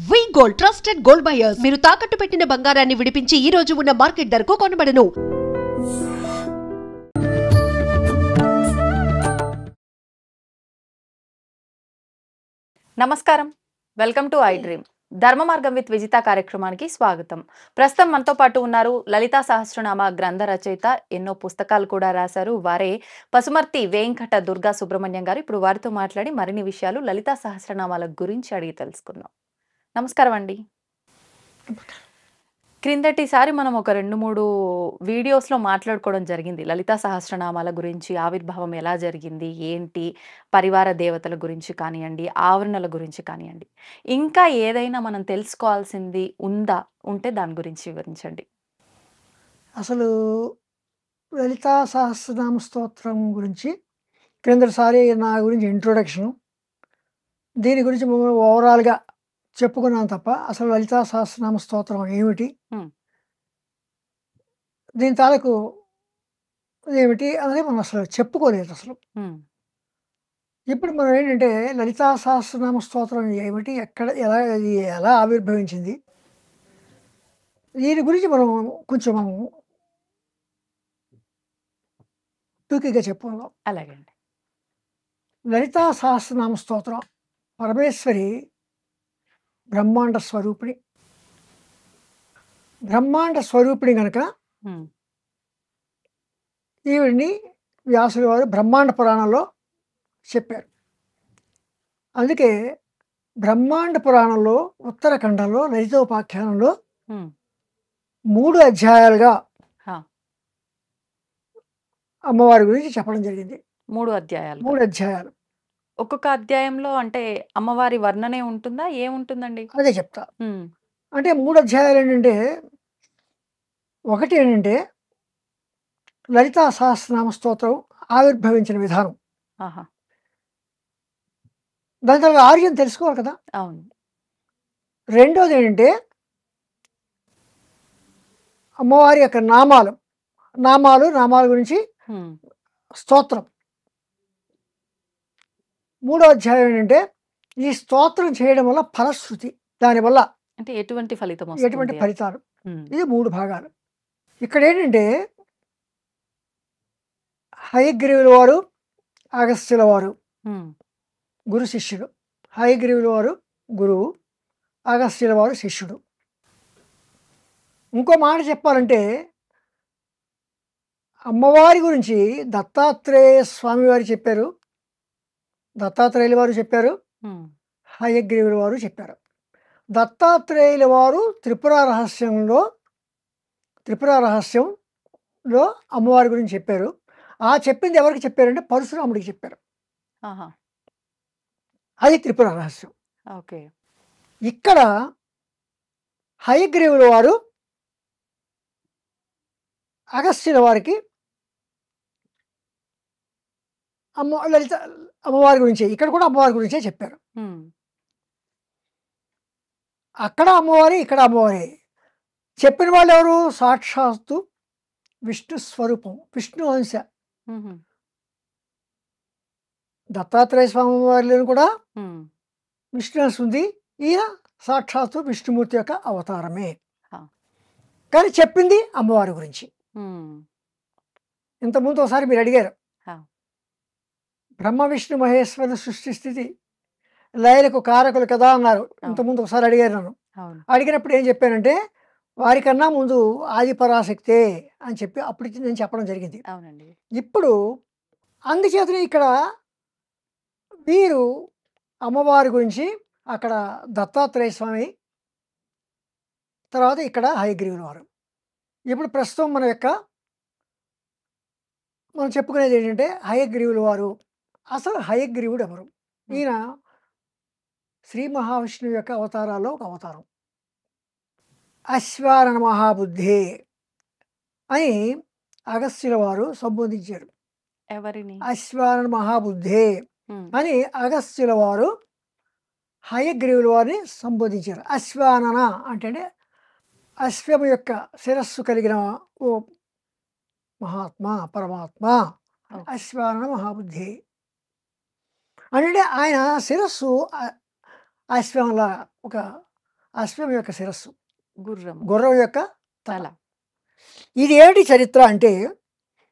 వి gold trusted gold buyers మీరు తాకట్టు పెట్టిన బంగారాన్ని విడిపించి ఈ రోజు ఉన్న మార్కెట్ ధరకు కొనబడను. నమస్కారం, వెల్కమ్ టు ఐ డ్రీమ్. ధర్మ మార్గం విత్ విజిత కార్యక్రమానికి స్వాగతం. ప్రస్తుతం మనతో పాటు ఉన్నారు లలితా సహస్రనామ గ్రంథ రచయిత, ఎన్నో పుస్తకాలు కూడా రాశారు. వారే పసుమర్తి వేంకట దుర్గా సుబ్రహ్మణ్యం గారు. ఇప్పుడు వారితో మాట్లాడి మరిన్ని విషయాలు లలితా సహస్రనామాల గురించి అడిగి తెలుసుకుందాం. నమస్కారం అండి. క్రిందటిసారి మనం ఒక 2-3 వీడియోస్లో మాట్లాడుకోవడం జరిగింది లలితా సహస్రనామాల గురించి, ఆవిర్భావం ఎలా జరిగింది, ఏంటి, పరివార దేవతల గురించి కానివ్వండి, ఆవరణల గురించి కానివ్వండి. ఇంకా ఏదైనా మనం తెలుసుకోవాల్సింది ఉంటే దాని గురించి వివరించండి. అసలు లలితా సహస్రనామ స్తోత్రం గురించి క్రిందటిసారి నా గురించి ఇంట్రొడక్షన్, దీని గురించి ఓవరాల్గా చెప్పుకున్నాను తప్ప అసలు లలితా సహస్రనామ స్తోత్రం ఏమిటి, దీని తాలూకు ఏమిటి అనేది మనం అసలు చెప్పుకోలేదు అసలు. ఇప్పుడు మనం ఏంటంటే లలితా సహస్రనామ స్తోత్రం ఏమిటి, ఎక్కడ, ఎలా ఆవిర్భవించింది, దీని గురించి మనం కొంచెం టూకీగా చెప్పుకుందాం. అలాగే అండి. లలితా సహస్రనామ స్తోత్రం పరమేశ్వరి బ్రహ్మాండ స్వరూపిణి కనుక ఈవిడిని వ్యాసుల వారు బ్రహ్మాండ పురాణంలో చెప్పారు. అందుకే బ్రహ్మాండ పురాణంలో ఉత్తరఖండంలో లలితోపాఖ్యానంలో 3 అధ్యాయాలుగా అమ్మవారి గురించి చెప్పడం జరిగింది. 3 అధ్యాయాలు. ఒక్కొక్క అధ్యాయంలో అంటే అమ్మవారి వర్ణనే ఉంటుందా, ఏముంటుందండి? అదే చెప్తా. అంటే 3 అధ్యాయాలు ఏంటంటే, ఒకటి ఏంటంటే లలితా సహస్రనామ స్తోత్రం ఆవిర్భవించిన విధానం. దాని తర్వాత ఆర్యం తెలుసుకోవాలి కదా. అవును. రెండోది ఏంటంటే అమ్మవారి యొక్క నామాల గురించి స్తోత్రం. మూడో అధ్యాయం ఏంటంటే ఈ స్తోత్రం చేయడం వల్ల ఫలశ్రుతి, దానివల్ల అంటే ఎటువంటి ఫలితాలు. ఇది 3 భాగాలు. ఇక్కడ ఏంటంటే హయగ్రీవుల వారు, అగస్త్యుల వారు గురు శిష్యుడు. హయగ్రీవుల వారు గురువు, అగస్త్యుల వారు శిష్యుడు. ఇంకో మాట చెప్పాలంటే అమ్మవారి గురించి దత్తాత్రేయ స్వామి వారు చెప్పారు, దత్తాత్రేయుల వారు చెప్పారు, హయగ్రీవుల వారు చెప్పారు. దత్తాత్రేయుల వారు త్రిపుర రహస్యంలో అమ్మవారి గురించి చెప్పారు. ఆ చెప్పింది ఎవరికి చెప్పారంటే పరశురాముడికి చెప్పారు. అది త్రిపుర రహస్యం. ఓకే. ఇక్కడ హయగ్రీవుల వారు అగస్త్యుల వారికి అమ్మవారి గురించి, ఇక్కడ కూడా అమ్మవారి గురించే చెప్పారు. అక్కడ అమ్మవారి, ఇక్కడ అమ్మవారి. చెప్పిన వాళ్ళు ఎవరు? సాక్షాత్తు విష్ణు స్వరూపం, విష్ణు అంశ. దత్తాత్రేయ స్వామి వారిలో కూడా విష్ణు అంశ ఉంది. ఈయన సాక్షాత్తు విష్ణుమూర్తి యొక్క అవతారమే. కానీ చెప్పింది అమ్మవారి గురించి. ఇంతకుముందు ఒకసారి మీరు అడిగారు, బ్రహ్మ విష్ణు మహేశ్వరుల సృష్టి స్థితి లయలకు కారకులు కదా అన్నారు. ఇంతకుముందు ఒకసారి అడిగారు నన్ను. అడిగినప్పుడు ఏం చెప్పానంటే వారికన్నా ముందు ఆది పరాశక్తే అని చెప్పి అప్పుడు నేను చెప్పడం జరిగింది. ఇప్పుడు అందుచేతనే ఇక్కడ వీరు అమ్మవారి గురించి అక్కడ దత్తాత్రేయ స్వామి, తర్వాత ఇక్కడ హయగ్రీవుల వారు. ఇప్పుడు ప్రస్తుతం మనం చెప్పుకునేది ఏంటంటే హయగ్రీవుల వారు. అసలు హయగ్రీవుడు ఎవరు? ఈయన శ్రీ మహావిష్ణువు యొక్క అవతారాల్లో ఒక అవతారం. అశ్వారణ మహాబుద్ధే అని అగస్త్యుల వారు సంబోధించారు. ఎవరిని? అశ్వారణ మహాబుద్ధే అని అగస్త్యుల వారు హయగ్రీవుల వారిని సంబోధించారు. అశ్వానన అంటే అశ్వము యొక్క శిరస్సు కలిగిన ఓ మహాత్మ, పరమాత్మ. అశ్వారణ మహాబుద్ధి అంటే ఆయన శిరస్సు అశ్వంలా ఒక అశ్వం యొక్క శిరస్సు, గుర్రం గుర్రం యొక్క తల. తల. ఇది ఏమిటి చరిత్ర అంటే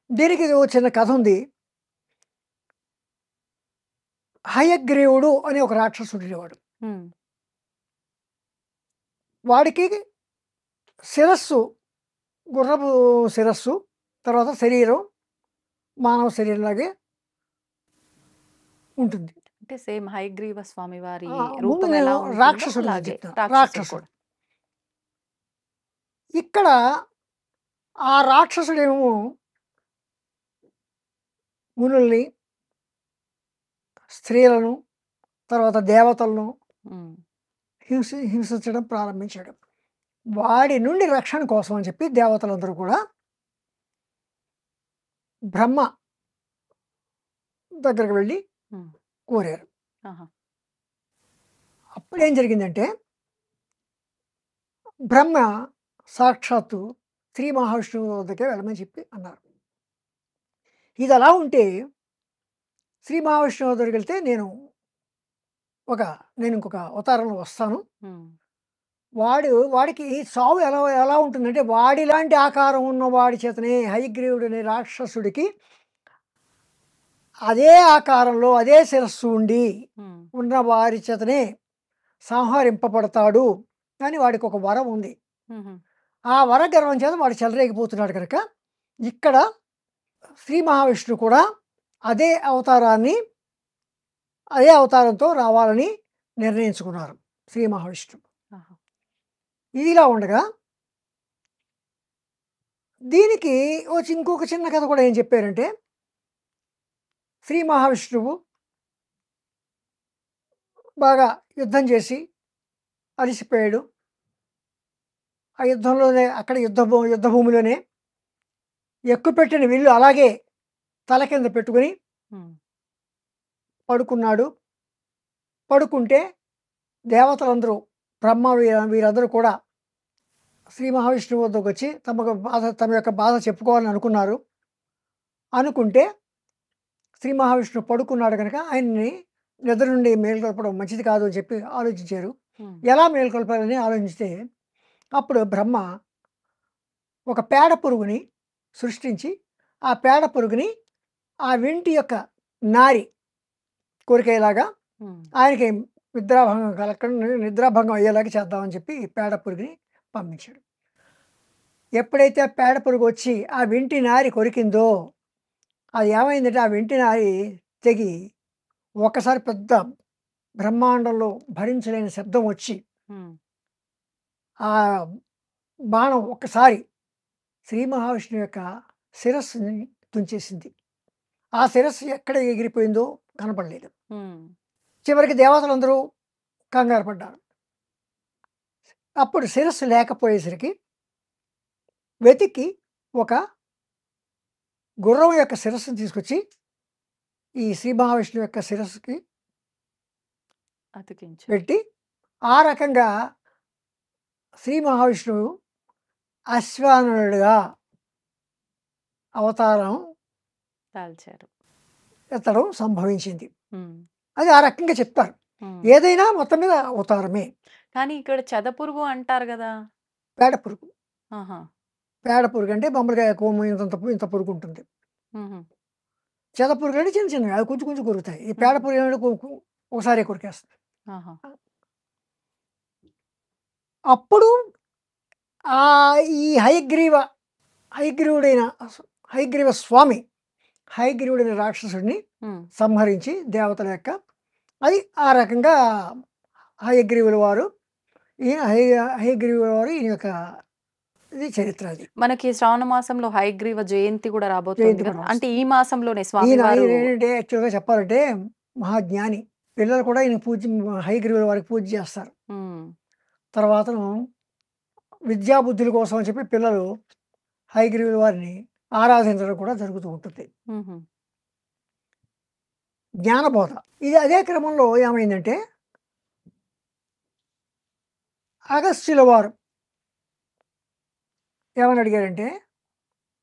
దీనికి ఓ చిన్న కథ ఉంది. హయగ్రీవుడు అనే ఒక రాక్షసుడు ఉండేవాడు. ఉమ్, వాడికి శిరస్సు, గుర్రపు శిరస్సు, తర్వాత శరీరం మానవ శరీరంలాగే ఉంటుంది. అంటే సేమ్ హయగ్రీవ స్వామి వారి ముందు రూపం నేను ఎలా ఉంటుందో రాక్షసుడు అలాగే చెప్తాను. రాక్షసుడు రాక్షసుడు కూడా. ఇక్కడ ఆ రాక్షసుడేమో మునుల్ని, స్త్రీలను, తర్వాత దేవతలను ఉమ్, హింసించడం ప్రారంభించాడు. వాడి నుండి రక్షణ కోసం అని చెప్పి దేవతలందరూ కూడా బ్రహ్మ దగ్గరికి వెళ్ళి ఉమ్, కోరారు. ఆహా, అప్పుడు ఏం జరిగిందంటే బ్రహ్మ సాక్షాత్తు శ్రీ మహావిష్ణువు వద్దకే వెళ్ళమని చెప్పి అన్నారు. ఇది అలా ఉంటే శ్రీ మహావిష్ణువు దగ్గరికి వెళ్తే నేను ఇంకొక అవతారంలో వస్తాను. ఉమ్, వాడికి సావు ఎలా ఎలా ఉంటుందంటే వాడిలాంటి ఆకారం ఉన్న వాడి చేతనే హయగ్రీవుడు అనే రాక్షసుడికి అదే ఆకారంలో అదే శిరస్సు ఉండి ఉమ్, ఉన్న వారి చేతనే సంహరింపబడతాడు అని వాడికి ఒక వరం ఉంది. ఉమ్, ఆ వర గర్వం చేత వాడు చెలరేగిపోతున్నాడు కనుక ఇక్కడ శ్రీ మహావిష్ణువు కూడా అదే అవతారంతో రావాలని నిర్ణయించుకున్నారు శ్రీ మహావిష్ణువు. ఆహా, ఇదిలా ఉండగా దీనికి ఇంకొక చిన్న కథ కూడా ఏం చెప్పారంటే శ్రీ మహావిష్ణువు బాగా యుద్ధం చేసి అలసిపోయాడు. ఆ యుద్ధంలోనే అక్కడ యుద్ధభూమిలోనే ఎక్కుపెట్టిన విల్లు అలాగే తల కింద పెట్టుకుని ఉమ్, పడుకున్నాడు. పడుకుంటే దేవతలందరూ బ్రహ్మ వీరందరూ కూడా శ్రీ మహావిష్ణువు వద్దకు వచ్చి తమ యొక్క బాధ చెప్పుకోవాలని అనుకున్నారు. అనుకుంటే శ్రీ మహావిష్ణువు పడుకున్నాడు కనుక ఆయన్ని నిద్ర నుండి మేల్కొల్పడం మంచిది కాదు అని చెప్పి ఆలోచించారు. ఉమ్, ఎలా మేల్కొల్పాలని ఆలోచిస్తే అప్పుడు బ్రహ్మ ఒక పేడ పురుగుని సృష్టించి ఆ పేడ పురుగుని ఆ వింటి యొక్క నారి కోరికేలాగా ఉమ్, ఆయనకి నిద్రాభంగం అయ్యేలాగా చేద్దామని చెప్పి పేడ పురుగుని పంపించాడు. ఎప్పుడైతే ఆ పేడ పురుగు వచ్చి ఆ వింటి నారి కొరికిందో అది ఏమైందంటే ఆ వింటి నారి తెగి ఒకసారి పెద్ద బ్రహ్మాండంలో భరించలేని శబ్దం వచ్చి ఉమ్, ఆ బాణం ఒక్కసారి శ్రీ మహావిష్ణువు యొక్క శిరస్సుని తుంచేసింది. ఆ శిరస్సు ఎక్కడ ఎగిరిపోయిందో కనపడలేదు. ఉమ్, చివరికి దేవతలందరూ కంగారు పడ్డారు. అప్పుడు శిరస్సు లేకపోయేసరికి వెతికి ఒక గుర్రం యొక్క శిరస్సును తీసుకొచ్చి ఈ శ్రీ మహావిష్ణువు యొక్క శిరస్సుకి అతికించు. పెట్టి ఆ రకంగా శ్రీ మహావిష్ణువు అశ్వానుడుగా అవతారం దాల్చారు. ఎత్తడం సంభవించింది. ఉమ్, అది ఆ రకంగా చెప్తారు. ఉమ్. ఏదైనా మొత్తం మీద అవతారమే. కానీ ఇక్కడ చెదపురుగు అంటారు కదా. పేడ పురుగు. ఆహా, పేడ పురుగు అంటే మామూలుగా కొమ్ము ఇంత పురుగు ఉంటుంది. ఉహు, చెద పురుగు అంటే చిన్న చిన్నవి అవి కొంచెం కొంచెం కొరుకుతాయి. ఈ పేడ పురుగు ఏమిటంటే ఒకసారి కొరికేస్తుంది. ఆహా, అప్పుడు ఆ ఈ హయగ్రీవ స్వామి హయగ్రీవుడైన రాక్షసుడిని ఉమ్, సంహరించి దేవతల యొక్క అది ఆ రకంగా హయగ్రీవుల వారు ఈయన యొక్క ఇది చరిత్ర. అది మనకి శ్రావణ మాసంలో హయగ్రీవ జయంతి కూడా రాబోతుంది జయంతి కదా. కూడా అంటే ఈ మాసంలోనే ఈయన స్వామివారు. ఏంటంటే యాక్చువల్గా చెప్పాలంటే మహాజ్ఞాని. పిల్లలు కూడా ఈయన హయగ్రీవుల వారికి పూజ చేస్తారు. ఉమ్, తర్వాత విద్యాబుద్ధుల కోసం అని చెప్పి పిల్లలు హయగ్రీవుల వారిని ఆరాధించడం కూడా జరుగుతూ ఉంటుంది. ఉహు, జ్ఞానబోధ. ఇది అదే క్రమంలో ఏమైందంటే అగస్త్యుల వారు ఏమని అడిగారంటే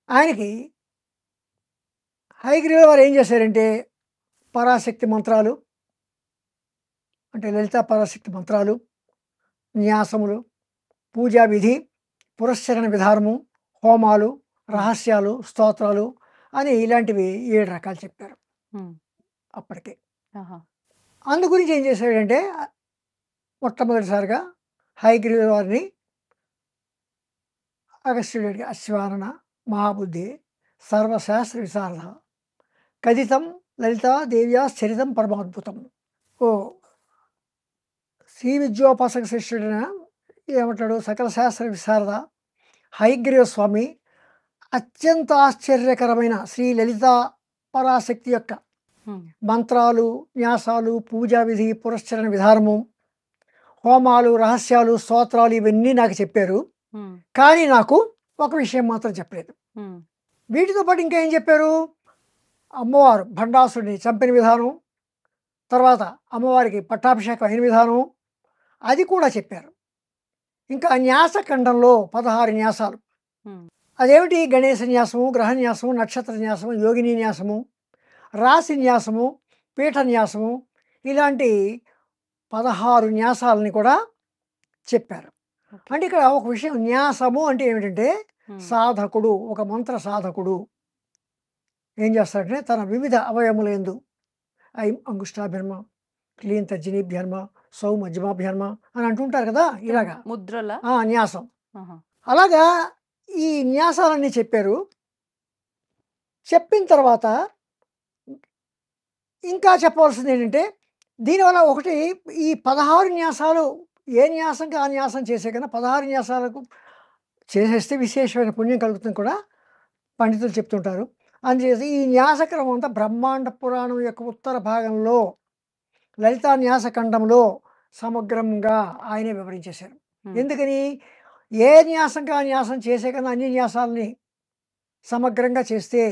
ఆయనకి హయగ్రీవుల వారు ఏం చేశారంటే పరాశక్తి మంత్రాలు అంటే లలితా పరాశక్తి మంత్రాలు, న్యాసములు, పూజా విధి, పురస్చరణ విధానము, హోమాలు, రహస్యాలు, స్తోత్రాలు అని ఇలాంటివి 7 రకాలు చెప్పారు అప్పటికే. ఆహా. అందు గురించి ఏం చేశాడంటే మొట్టమొదటిసారిగా హయగ్రీవ వారిని అగస్త్యుడికి అశ్వానన మహాబుద్ధి సర్వశాస్త్ర విశారద కథితం లలితా దేవ్యా చరితం పరమాద్భుతం. ఓ శ్రీ విద్యోపాసక శిష్యుడిన ఏమంటాడు, సకల శాస్త్ర విశారద హయగ్రీవ స్వామి అత్యంత ఆశ్చర్యకరమైన శ్రీ లలితా పరాశక్తి యొక్క మంత్రాలు, న్యాసాలు, పూజా విధి, పురస్చరణ విధానము, హోమాలు, రహస్యాలు, స్తోత్రాలు ఇవన్నీ నాకు చెప్పారు. కానీ నాకు ఒక విషయం మాత్రం చెప్పలేదు. వీటితో పాటు ఇంకా ఏం చెప్పారు, అమ్మవారు భండాసుడిని చంపిన విధానం, తర్వాత అమ్మవారికి పట్టాభిషేకం అయిన విధానం అది కూడా చెప్పారు. ఇంకా న్యాసఖండంలో 16 న్యాసాలు, అదేమిటి గణేశ న్యాసము, గ్రహ న్యాసము, నక్షత్ర న్యాసము, యోగిని న్యాసము, రాశి న్యాసము, పీఠ న్యాసము, ఇలాంటి 16 న్యాసాలని కూడా చెప్పారు. అంటే ఇక్కడ ఒక విషయం, న్యాసము అంటే ఏమిటంటే సాధకుడు, ఒక మంత్ర సాధకుడు ఏం చేస్తాడంటే తన వివిధ అవయములందు ఐం అంగుష్టాభ్యర్మ, క్లీన్ తర్జనీభ్యర్మ, సౌ మధ్యమాభ్యర్మ అని అంటుంటారు కదా, ఇలాగా ముద్రల న్యాసం. అలాగా ఈ న్యాసాలన్నీ చెప్పారు. చెప్పిన తర్వాత ఇంకా చెప్పవలసింది ఏంటంటే, దీనివల్ల ఒకటి ఈ 16 న్యాసాలు ఏ న్యాసంకి ఆ న్యాసం చేసే కన్నా 16 న్యాసాలకు చేసేస్తే విశేషమైన పుణ్యం కలుగుతుంది కూడా పండితులు చెప్తుంటారు. అందుచేసి ఈ న్యాసక్రమం అంతా బ్రహ్మాండ పురాణం యొక్క ఉత్తర భాగంలో లలితా న్యాసఖండంలో సమగ్రంగా ఆయనే వివరించేశారు. ఎందుకని, ఏ న్యాసంగా ఆ న్యాసం చేసే కన్నా అన్ని న్యాసాలని సమగ్రంగా చేస్తే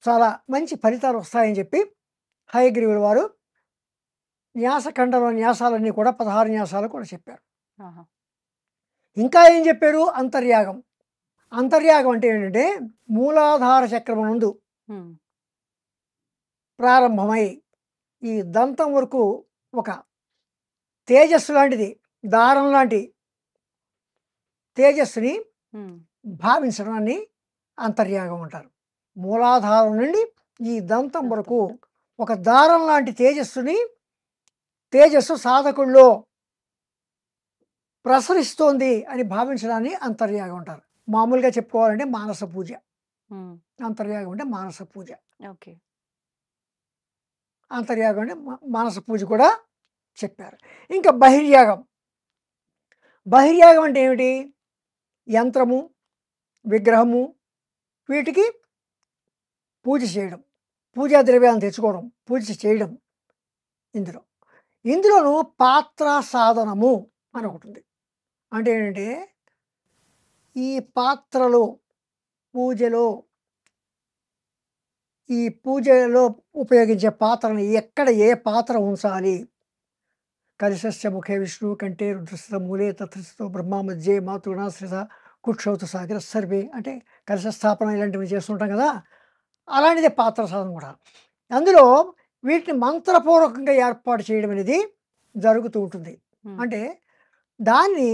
చాలా మంచి ఫలితాలు వస్తాయని చెప్పి హయగ్రీవుల వారు న్యాసఖండంలో న్యాసాలన్నీ కూడా 16 న్యాసాలు కూడా చెప్పారు. ఇంకా ఏం చెప్పారు, అంతర్యాగం. అంతర్యాగం అంటే ఏంటంటే మూలాధార చక్రము నందు ప్రారంభమై ఈ దంతం వరకు ఒక తేజస్సు లాంటిది, దారం లాంటి తేజస్సుని భావించడాన్ని అంతర్యాగం అంటారు. మూలాధారం నుండి ఈ దంతం వరకు ఒక దారం లాంటి తేజస్సు సాధకుల్లో ప్రసరిస్తోంది అని భావించడాన్ని అంతర్యాగం అంటారు. మామూలుగా చెప్పుకోవాలంటే మానస పూజ. అంతర్యాగం అంటే మానస పూజ. ఓకే. అంతర్యాగం అంటే మానస పూజ కూడా చెప్పారు. ఇంకా బహిర్యాగం. బహిర్యాగం అంటే ఏమిటి, యంత్రము, విగ్రహము, వీటికి పూజ చేయడం, పూజా ద్రవ్యాలను తెచ్చుకోవడం, పూజ చేయడం. ఇందులోనూ పాత్ర సాధనము అని ఒకటి ఉంది. అంటే ఏంటంటే ఈ పాత్రలో పూజలో ఉపయోగించే పాత్రని ఎక్కడ ఏ పాత్ర ఉంచాలి, కలశస్య ముఖే విష్ణు కంటే రుద్రస్థిత మూలే తత్రస్థితో బ్రహ్మ మధ్యే మాతృణాశ్రిత కుక్షౌత సాగర సర్వే అంటే కలశ స్థాపన ఇలాంటివి చేస్తుంటాం కదా, అలాంటిదే పాత్ర సాధన కూడా. అందులో వీటిని మంత్రపూర్వకంగా ఏర్పాటు చేయడం అనేది జరుగుతూ ఉంటుంది. అంటే దాన్ని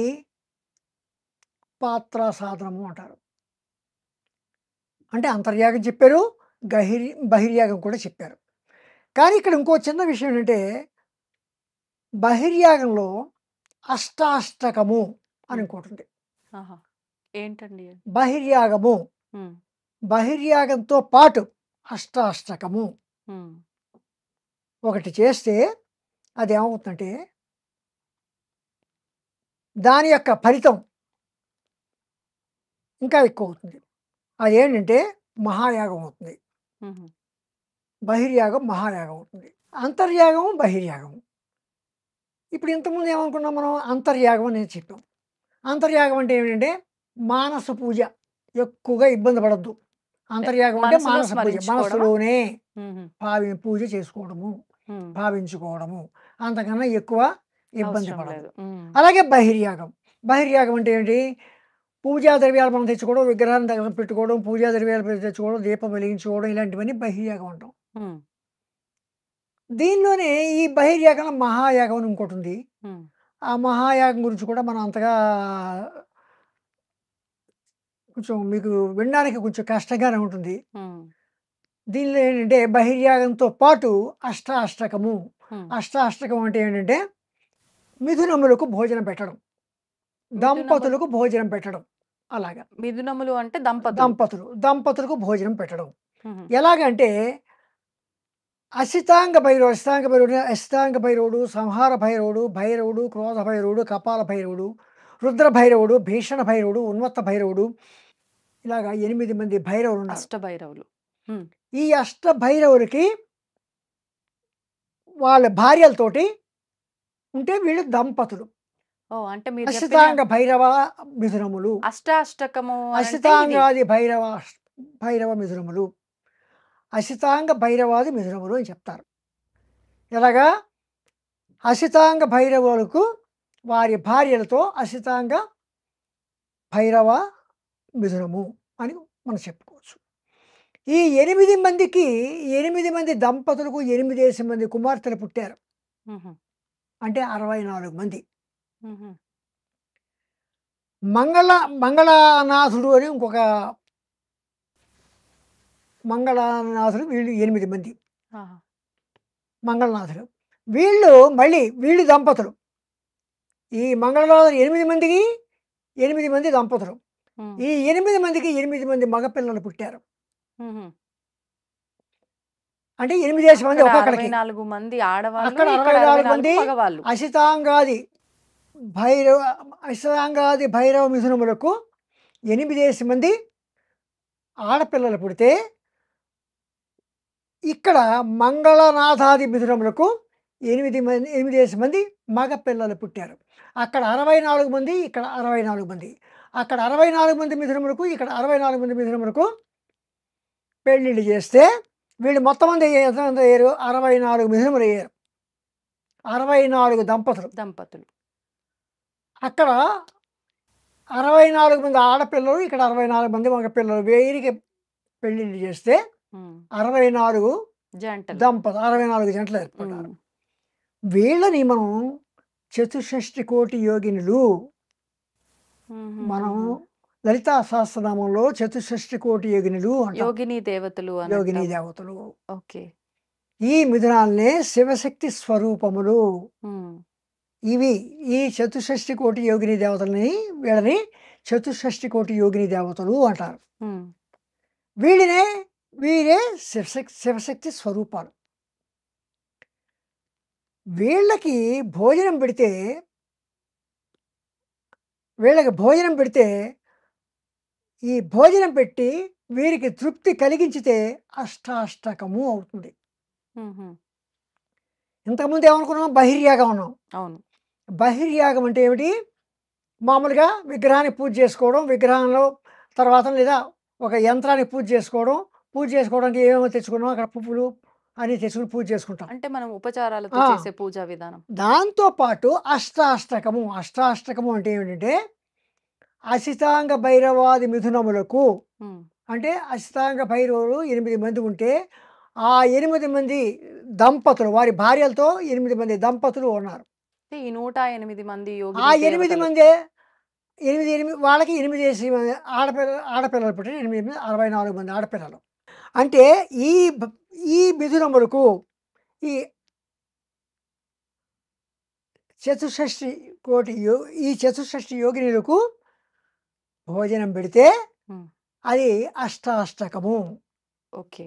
పాత్ర సాధనము అంటారు. అంటే అంతర్యాగం చెప్పారు, బహిర్యాగం కూడా చెప్పారు. కానీ ఇక్కడ ఇంకో చిన్న విషయం ఏంటంటే బహిర్యాగంలో అష్టాష్టకము అని ఇంకోటి ఉంది. ఏంటండి బహిర్యాగము, బహిర్యాగంతో పాటు అష్టాష్టకము ఒకటి చేస్తే అది ఏమవుతుందంటే దాని యొక్క ఫలితం ఇంకా ఎక్కువ అవుతుంది. అదేంటంటే మహాయాగం అవుతుంది. బహిర్యాగం మహాయాగం అవుతుంది. అంతర్యాగము బహిర్యాగము. ఇప్పుడు ఇంతకుముందు ఏమనుకున్నాం మనం, అంతర్యాగం అనేది చెప్పాం. అంతర్యాగం అంటే ఏమిటంటే మానస పూజ, ఎక్కువగా ఇబ్బంది పడద్దు. అంతర్యాగం అంటే మానస పూజ, మనసులోనే పూజ చేసుకోవడము, భావించుకోవడము, అంతకన్నా ఎక్కువ ఇబ్బంది పడదు. అలాగే బహిర్యాగం. బహిర్యాగం అంటే ఏంటి, పూజా ద్రవ్యాలు మనం తెచ్చుకోవడం, విగ్రహాన్ని దగ్గర పెట్టుకోవడం, పూజా ద్రవ్యాలు తెచ్చుకోవడం, దీపం వెలిగించుకోవడం, ఇలాంటివన్నీ బహిర్యాగం అంటాం. దీనిలోనే ఈ బహిర్యాగంలో మహాయాగం అని ఇంకోటి ఉంది. ఆ మహాయాగం గురించి కూడా మనం అంతగా కొంచెం మీకు వినడానికి కొంచెం కష్టంగానే ఉంటుంది. హ్మ్. దీనిలో ఏంటంటే బహిర్యాగంతో పాటు అష్టాష్టకము. హ్మ్. అష్టాష్టకం అంటే ఏంటంటే మిథునములకు భోజనం పెట్టడం, మిథునములు దంపతులకు భోజనం పెట్టడం. అలాగా మిథునములు అంటే దంపతులు. దంపతులకు భోజనం పెట్టడం. హుహు. ఎలాగంటే అసితాంగ భైరవుడు, సంహార భైరవుడు, భైరవుడు, క్రోధ భైరవుడు, కపాల భైరవుడు, రుద్ర భైరవుడు, భీషణ భైరవుడు, ఉన్మత్త భైరవుడు, ఇలాగా 8 మంది భైరవులున్నారు. అష్టభైరవులు. హ్మ్. ఈ అష్ట భైరవులకి వాళ్ళ భార్యలతోటి ఉంటే వీళ్ళు దంపతులు. ఓహ్! అంటే మీరు చెప్పిన అసితాంగ భైరవ మిథునములు, అష్టాష్టకము అనంటే ఇది. అసితాంగాది భైరవ మిథునములు, అసితాంగ భైరవాది మిథునములు అని చెప్తారు. ఎలాగా అసితాంగ భైరవులకు వారి భార్యలతో అసితాంగ భైరవ మిథునము అని మనం చెప్పుకోవచ్చు. ఈ 8 మందికి 8 మంది దంపతులకు 8 మంది కుమార్తెలు పుట్టారు. హుహు. అంటే 64 మంది. హుహు. మంగళ మంగళనాథుడు అని ఇంకొక మంగళనాథుడు వీళ్ళు 8 మంది ఆహా! మంగళనాథుడు. వీళ్ళు దంపతులు. ఈ మంగళనాథుడు 8 మందికి 8 మంది దంపతులు. హ్మ్. ఈ 8 మందికి 8 మంది మగపిల్లలు పుట్టారు. హుహు. అంటే 8 మంది అక్కడ ఒక్కొక్కడికి. 64 మంది ఆడవాళ్ళు, అక్కడ ఇక్కడ 64 64 మంది మగవాళ్ళు. అసితాంగాది భైరవ అసితాంగాది భైరవ మిథునములకు 8 మంది ఆడపిల్లలు పుడితే, ఇక్కడ మంగళనాథాది మిథునములకు 8 మంది మగ పిల్లలు పుట్టారు. అక్కడ 64 మంది, ఇక్కడ 64 మంది. అక్కడ 64 మంది మిథునములకు, ఇక్కడ 64 మంది మిథునములకు పెళ్ళిళ్ళు చేస్తే వీళ్ళు మొత్తం మంది ఎంతమంది అయ్యారు? 64 మిథునములు అయ్యారు. 64 దంపతులు. అక్కడ 64 మంది ఆడపిల్లలు, ఇక్కడ 64 మంది మగ పిల్లలు. వీరికి పెళ్ళిళ్ళు చేస్తే హ్మ్. 64 జంటలు. 64 జంటలు ఏర్పడ్డారు. హ్మ్. వీళ్ళని మనం చతుషష్టి కోటి యోగినులు. మనం హుహుహుహు. లలితా సహస్రనామంలో చతుషష్టి కోటి యోగినులు అంటాం. యోగిని దేవతలు అని యోగిని అంటాము. దేవతలు. ఓకే. ఈ మిథునాలనే శివశక్తి స్వరూపములు. హ్మ్. ఈ చతుషష్టి కోటి యోగిని దేవతలని వీళ్ళని చతుషష్టి కోటి యోగిని దేవతలు అంటారు. హ్మ్. వీరే శివశక్తి స్వరూపాలు. వీళ్ళకి భోజనం పెడితే ఈ భోజనం పెట్టి వీరికి తృప్తి కలిగించితే అష్టాష్టకము అవుతుంది. హుహు. ఇంతకుముందు ఏమనుకున్నాం? బహిర్యాగం అన్నాం. అవును. బహిర్యాగం అంటే ఏమిటి? మామూలుగా విగ్రహాన్ని పూజ చేసుకోవడం, విగ్రహంలో తర్వాత లేదా ఒక యంత్రాన్ని పూజ చేసుకోవడానికి ఏమేమో తెచ్చుకున్నాం, అక్కడ పువ్వులు అన్నీ తెచ్చుకుని పూజ చేసుకుంటాం. అంటే మనం ఉపచారాలతో ఆ. చేసే పూజా విధానం. దాంతో పాటు అష్టాష్టకము అంటే ఏమిటంటే అసితాంగ భైరవాది మిథునములకు, హ్మ్. అంటే అసితాంగ భైరవులు 8 మంది ఉంటే ఆ 8 మంది దంపతులు వారి భార్యలతో 8 మంది దంపతులు ఉన్నారు. ఈ 108 మంది ఆ యోగిని 8 దేవతలు. మందే 8 వాళ్ళకి 8 ఆడపిల్లలు పుట్టిన 8 64 మంది ఆడపిల్లలు. అంటే ఈ బ- ఈ మిథునములకు ఈ చతుషష్టి ఈ చతుషష్టి యోగినులకు భోజనం పెడితే హ్మ్. అది అష్టాష్టకము. ఓకే.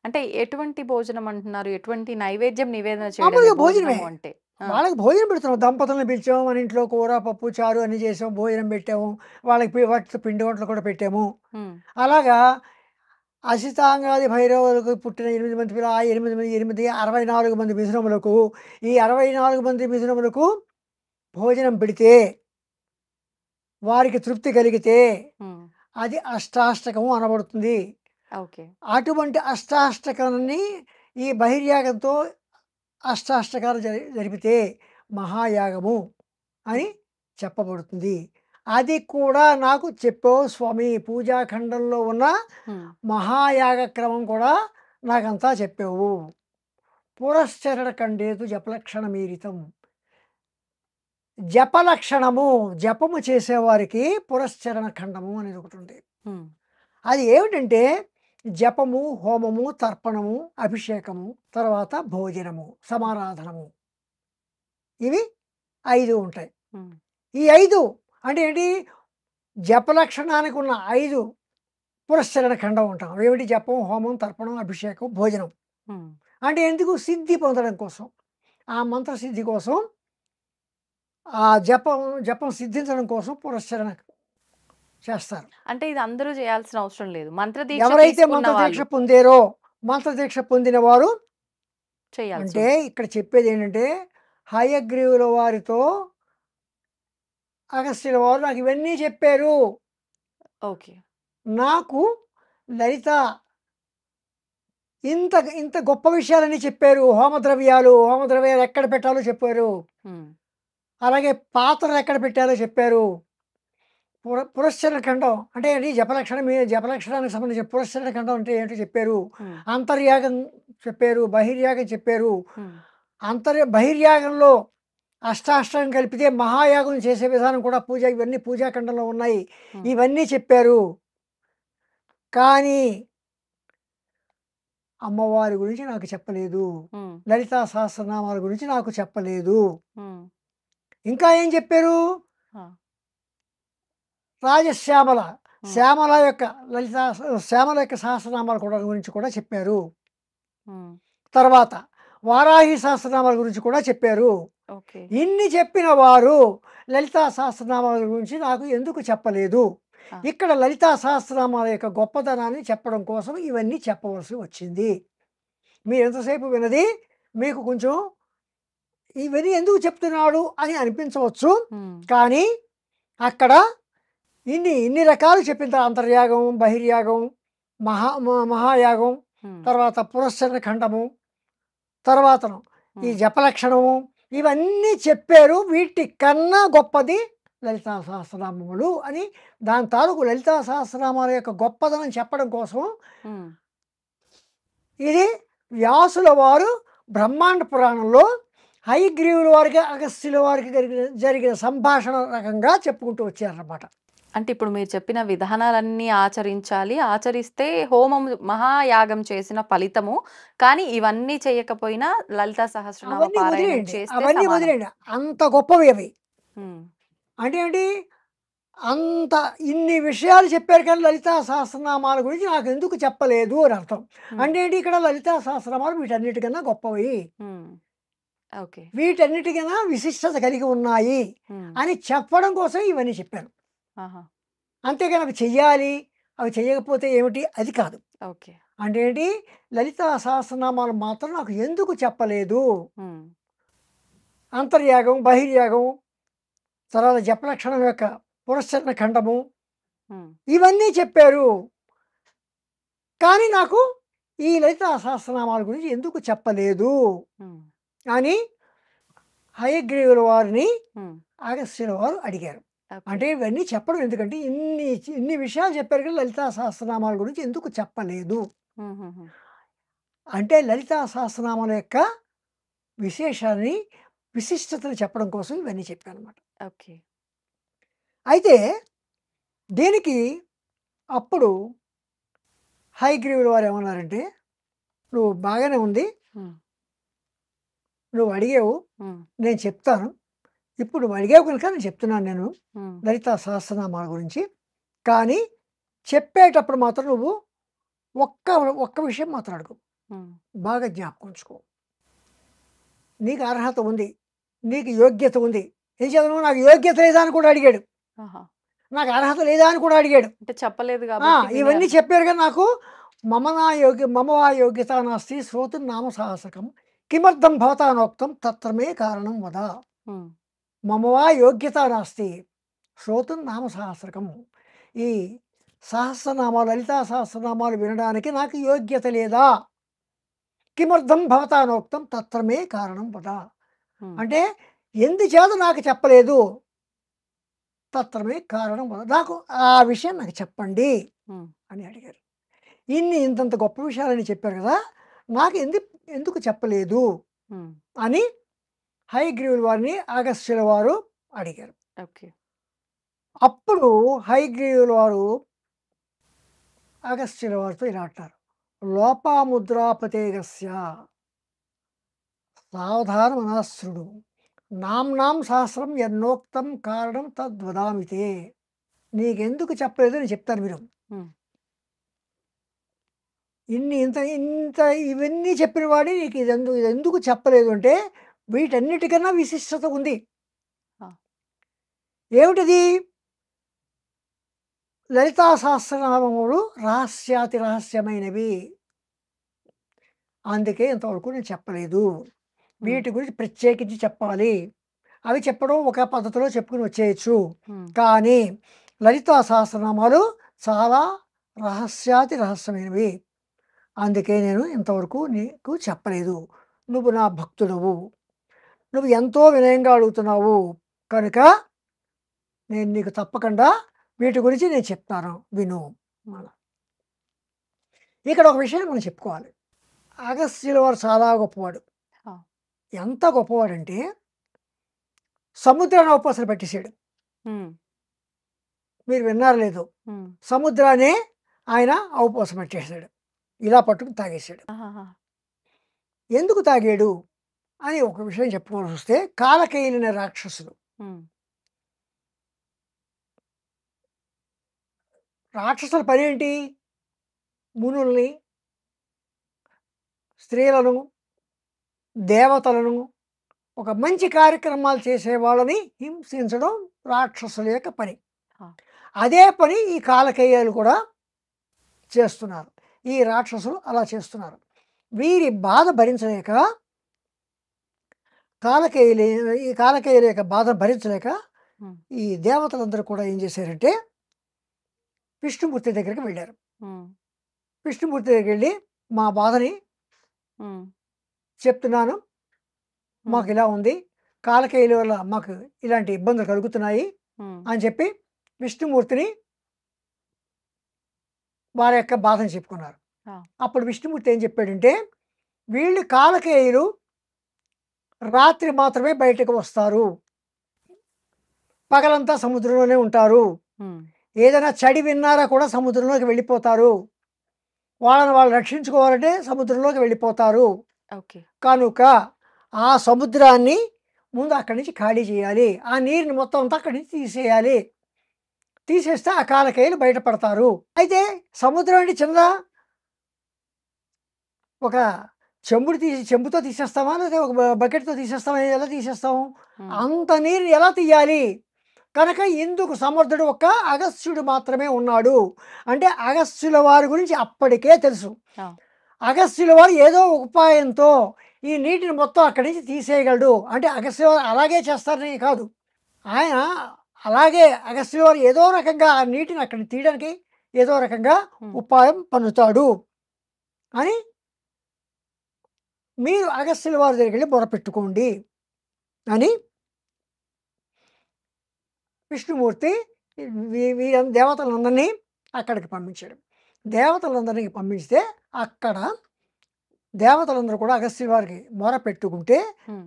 అంటే ఎటువంటి భోజనం అంటున్నారు? ఎటువంటి నైవేద్యం నివేదన చేయడమే మామూలుగా భోజనమే. భోజనము అంటే? ఆ! వాళ్ళకి భోజనం పెడుతున్నాం. దంపతులను పిలిచాము. మన ఇంట్లో కూర, పప్పు, చారు అన్నీ చేసాం. భోజనం పెట్టాము. వాళ్ళకి వాటితో పిండి వంటలు కూడా పెట్టాము. హ్మ్. అలాగా అసితాంగాది భైరవులకు పుట్టిన 8 మంది పిల్లలు, ఆ 8 64 మంది మిథునములకు, ఈ 64 మంది మిథునములకు భోజనం పెడితే వారికి తృప్తి కలిగితే హ్మ్. అది అష్టాష్టకము అనబడుతుంది. ఓకే. అటువంటి అష్టాష్టకాన్ని ఈ బహిర్యాగంతో అష్టాష్టకాలు జరిపితే మహాయాగము అని చెప్పబడుతుంది. అది కూడా నాకు చెప్పావు స్వామి. పూజాఖండంలో ఉన్న హ్మ్. మహాయాగ క్రమం కూడా నాకంతా చెప్పావు. పురశ్చరణ ఖండేతు జపలక్షణ మీరితం. జపలక్షణము, జపము చేసేవారికి పురస్చరణ ఖండము అనేది ఒకటి ఉంది. ఉమ్, అది ఏమిటంటే జపము, హోమము, తర్పణము, అభిషేకము, తర్వాత భోజనము, సమారాధనము, ఇవి 5 ఉంటాయి. ఉమ్, ఈ 5 అంటే ఏంటి? జపలక్షణానికి ఉన్న 5 పురస్చరణ ఖండం ఉంటాం. ఏమిటి? జపం, హోమం, తర్పణం, అభిషేకం, భోజనం. ఉమ్. అంటే ఎందుకు? సిద్ధి పొందడం కోసం, ఆ మంత్ర సిద్ధి కోసం, ఆ జపం సిద్ధించడం కోసం పురస్చరణ చేస్తారు. అంటే ఇది అందరూ చేయాల్సిన అవసరం లేదు, మంత్రదీక్ష ఎవరైతే తీసుకున్న మంత్రదీక్ష వాళ్ళు పొందారో, మంత్రదీక్ష పొందిన వారు చేయాల్సి అంటే ఇక్కడ చెప్పేది ఏంటంటే హయగ్రీవుల వారితో అగస్త్యుల వారు నాకు ఇవన్నీ చెప్పారు. ఓకే. నాకు లలిత ఇంత ఇంత గొప్ప విషయాలన్నీ చెప్పారు. హోమద్రవ్యాలు ఎక్కడ పెట్టాలో చెప్పారు. ఉమ్, అలాగే పాత్రలు ఎక్కడ పెట్టాలో చెప్పారు. పురస్చరణ ఖండం అంటే ఏంటి? జపలక్షణానికి సంబంధించిన పురస్చరణ ఖండం అంటే ఏంటో చెప్పారు. ఉమ్, అంతర్యాగం చెప్పారు, బహిర్యాగం చెప్పారు. ఉమ్, బహిర్యాగంలో అష్టాష్టం కలిపితే మహాయాగం చేసే విధానం కూడా ఇవన్నీ పూజాఖండంలో ఉన్నాయి. ఉమ్, ఇవన్నీ చెప్పారు. కానీ అమ్మవారి గురించి నాకు చెప్పలేదు. ఉమ్, లలితా సహస్రనామాల గురించి నాకు చెప్పలేదు. ఉమ్, ఇంకా ఏం చెప్పారు? ఆ, రాజశ్యామల ఉమ్, శ్యామల యొక్క సహస్రనామాల గురించి కూడా చెప్పారు. ఉమ్, తర్వాత వారాహి సహస్రనామాల గురించి కూడా చెప్పారు. ఓకే. ఇన్ని చెప్పిన వారు లలితా సహస్రనామాల గురించి నాకు ఎందుకు చెప్పలేదు? ఆ. ఇక్కడ లలితా సహస్రనామాల యొక్క గొప్పతనాన్ని చెప్పడం కోసం ఇవన్నీ చెప్పవలసి వచ్చింది. మీరు ఎంతసేపు వినది మీకు కొంచెం ఇవన్నీ ఎందుకు చెప్తున్నాడు అని అనిపించవచ్చు. ఉమ్, కానీ అక్కడ ఇన్ని రకాలు చెప్పిన తర్వాత అంతర్యాగం, బహిర్యాగం, మహాయాగం, ఉమ్, తర్వాత పురస్చరణ ఖండము, తర్వాత ఈ జపలక్షణము, ఇవన్నీ చెప్పారు. వీటి కన్నా గొప్పది లలితా సహస్రనామములు అని దాని తాలూకు లలితా సహస్రనామాల యొక్క గొప్పదనం చెప్పడం కోసం ఉమ్, ఇది వ్యాసుల వారు బ్రహ్మాండ పురాణంలో హయగ్రీవుల వారికి అగస్త్యుల వారికి జరిగిన సంభాషణ రకంగా చెప్పుకుంటూ వచ్చారన్నమాట. అంటే ఇప్పుడు మీరు చెప్పిన విధానాలన్నీ ఆచరించాలి, ఆచరిస్తే హోమం మహాయాగం చేసిన ఫలితము. కానీ ఇవన్నీ చేయకపోయినా లలితా సహస్రనామ అవన్నీ పారాయణం వదిలేయండి, చేస్తే అవన్నీ సమానం. వదిలేయండి. అంత గొప్పవి అవి. ఉమ్, అంటే ఏంటి? అంత ఇన్ని విషయాలు చెప్పారు కానీ లలితా సహస్రనామాల గురించి నాకు ఎందుకు చెప్పలేదు అని అర్థం. ఉమ్, అంటే ఏంటి? ఇక్కడ లలితా సహస్రనామాలు వీటన్నిటికన్నా గొప్పవి, ఉమ్, ఓకే. వీటన్నిటికన్నా విశిష్టత కలిగి ఉన్నాయి ఉమ్, అని చెప్పడం కోసం ఇవన్నీ చెప్పాను. ఆహా, అంతేగాని అవి చెయ్యాలి, అవి చేయకపోతే ఏమిటి అది కాదు. ఓకే. అంటే ఏంటి? లలితా సహస్రనామాలు మాత్రం నాకు ఎందుకు చెప్పలేదు? ఉమ్, అంతర్యాగం, బహిర్యాగం, తర్వాత జపలక్షణం యొక్క పురస్చరణ ఖండము, ఉమ్, ఇవన్నీ చెప్పారు. కానీ నాకు ఈ లలితా సహస్రనామాల గురించి ఎందుకు చెప్పలేదు ఉమ్, అని హయగ్రీవుల వారిని ఉమ్, అగస్త్యుల వారు అడిగారు. ఓకే. అంటే ఇవన్నీ చెప్పడం ఎందుకంటే ఇన్ని విషయాలు చెప్పారు కానీ లలితా సహస్రనామాల గురించి ఎందుకు చెప్పలేదు ఉమ్, ఉమ్, ఉమ్, అంటే లలితా సహస్రనామాల యొక్క విశేషాన్ని, విశిష్టతను చెప్పడం కోసం ఇవన్నీ చెప్పాను అనమాట. ఓకే. అయితే దీనికి అప్పుడు హయగ్రీవుల వారు ఏమన్నారంటే, నువ్వు బాగానే ఉంది, ఉమ్, నువ్వు అడిగావు, ఉమ్, నేను చెప్తాను. ఇప్పుడు నువ్వు అడిగావు కనుక నేను చెప్తున్నాను నేను ఉమ్, లలితా సహస్రనామాల గురించి. కానీ చెప్పేటప్పుడు మాత్రం నువ్వు ఒక్క ఒక్క విషయం మాత్రం అడుగు, ఉమ్, బాగా జ్ఞాపకం ఉంచుకో. నీకు అర్హత ఉంది, నీకు యోగ్యత ఉంది. ఏం చదువు? నాకు యోగ్యత లేదా అని కూడా అడిగాడు, ఆహా. నాకు అర్హత లేదా అని కూడా అడిగాడు. అంటే చెప్పలేదు కాబట్టి ఇవన్నీ చెప్పారు కానీ నాకు మమ వా యోగ్యత నాస్తి శ్రోతుం నామ సాహసకం కిమర్థం భవతానోక్తం తత్రమే కారణం వద. ఉమ్, మమ వా యోగ్యత నాస్తి శ్రోతుం నామ సహస్రకం. ఈ సహస్రనామాలు, లలితా సహస్రనామాలు వినడానికి నాకు యోగ్యత లేదా? కిమర్థం భవతానోక్తం తత్రమే కారణం వద. ఉమ్, అంటే ఎందుచేత నాకు చెప్పలేదు? తత్రమే కారణం వద, నాకు ఆ విషయం నాకు చెప్పండి ఉమ్, అని అడిగారు. ఇంతంత గొప్ప విషయాలని చెప్పారు కదా, నాకు ఎందుకు చెప్పలేదు ఉమ్, అని హయగ్రీవుల వారిని అగస్త్యుల వారు అడిగారు. ఓకే. అప్పుడు హయగ్రీవుల వారు అగస్త్యుల వారితో ఇలా అంటారు: లోపాముద్రాపతేగస్య సావధానమనాశ్రుడు నామ్నాం సహస్రం ఎన్నోక్తం కారణం తద్వదామితే. నీకెందుకు చెప్పలేదు నేను చెప్తాను మీరు. ఉమ్, ఇంత ఇంత ఇవన్నీ చెప్పిన వాడి నీకు ఇది ఎందుకు చెప్పలేదు అంటే, వీటన్నిటికన్నా విశిష్టత ఉంది. ఆ, ఏమిటిది? లలితా సహస్రనామములు రహస్యాతి రహస్యమైనవి, అందుకే ఇంతవరకు నేను చెప్పలేదు. వీటి గురించి ప్రత్యేకించి చెప్పాలి. అవి చెప్పడం ఒక పద్ధతిలో చెప్పుకుని వచ్చేయచ్చు, కానీ లలితా సహస్రనామాలు చాలా రహస్యాతి రహస్యమైనవి, అందుకే నేను ఇంతవరకు నీకు చెప్పలేదు. నువ్వు నా భక్తుడవు, నువ్వు ఎంతో వినయంగా అడుగుతున్నావు కనుక నేను నీకు తప్పకుండా వీటి గురించి నేను చెప్తాను, విను. ఇక్కడ ఒక విషయం మనం చెప్పుకోవాలి. అగస్త్యుల వారు చాలా గొప్పవాడు. ఆ, ఎంత గొప్పవాడంటే సముద్రాన్ని అవపోసన పెట్టేశాడు. ఉమ్, మీరు విన్నారో లేదో, ఉమ్, సముద్రాన్ని ఆయన అవపోసన పెట్టేశాడు, ఇలా పట్టుకుని తాగేశాడు. ఆహాహా, ఎందుకు తాగాడు అని ఒక విషయం చెప్పుకోవాల్సి వస్తే, కాలకేయులైన రాక్షసులు, ఉమ్, రాక్షసుల పని ఏంటి? మునుల్ని, స్త్రీలను, దేవతలను, ఒక మంచి కార్యక్రమాలు చేసే వాళ్ళని హింసించడం రాక్షసుల యొక్క పని. ఆ, అదే పని ఈ కాలకేయాలు కూడా చేస్తున్నారు. ఈ రాక్షసులు అలా చేస్తున్నారు. వీరి బాధ భరించలేక ఈ కాలకేయుల యొక్క బాధ భరించలేక ఉమ్, ఈ దేవతలందరూ కూడా ఏం చేశారంటే విష్ణుమూర్తి దగ్గరికి వెళ్ళారు. ఉమ్, విష్ణుమూర్తి దగ్గరికి వెళ్ళి, మా బాధని ఉమ్, చెప్తున్నాను, మాకు ఇలా ఉంది, కాలకేయుల వల్ల మాకు ఇలాంటి ఇబ్బందులు కలుగుతున్నాయి ఉమ్, అని చెప్పి విష్ణుమూర్తిని వారి యొక్క బాధను చెప్పుకున్నారు. ఆ, అప్పుడు విష్ణుమూర్తి ఏం చెప్పాడంటే, వీళ్ళు కాలకేయులు రాత్రి మాత్రమే బయటకు వస్తారు, పగలంతా సముద్రంలోనే ఉంటారు, ఉమ్, ఏదైనా చడి విన్నారా కూడా సముద్రంలోకి వెళ్ళిపోతారు, వాళ్ళని వాళ్ళు రక్షించుకోవాలంటే సముద్రంలోకి వెళ్ళిపోతారు. ఓకే. కనుక ఆ సముద్రాన్ని ముందు అక్కడి నుంచి ఖాళీ చేయాలి, ఆ నీరుని మొత్తం అంతా అక్కడి నుంచి తీసేయాలి, తీసేస్తే ఆ కాలకేయులు బయటపడతారు. అయితే సముద్రం అంటే చిన్న ఒక చెంబుతో తీసేస్తామా, లేదా ఒక బకెట్తో తీసేస్తామా? ఎలా తీసేస్తాము? ఉమ్, అంత నీరు ఎలా తీయాలి? కనుక ఇందుకు సమర్థుడు ఒక్క అగస్త్యుడు మాత్రమే ఉన్నాడు. అంటే అగస్త్యుల వారి గురించి అప్పటికే తెలుసు. ఆ, అగస్త్యుల వారు ఏదో ఒక ఉపాయంతో ఈ నీటిని మొత్తం అక్కడి నుంచి తీసేయగలడు. అంటే అగస్త్యుల వారు అలాగే చేస్తారని కాదు, ఆయన అలాగే అగస్త్యుల వారు ఏదో రకంగా ఆ నీటిని అక్కడి నుంచి తీయడానికి ఏదో రకంగా ఉపాయం పన్నుతాడు అని మీరు అగస్త్యుల వారి దగ్గరికి వెళ్ళి మొరపెట్టుకోండి అని విష్ణుమూర్తి దేవతలందరినీ అక్కడికి పంపించాడు. దేవతలందరినీ పంపిస్తే అక్కడ దేవతలందరూ కూడా అగస్త్యుల వారికి మొరపెట్టుకుంటే ఉమ్,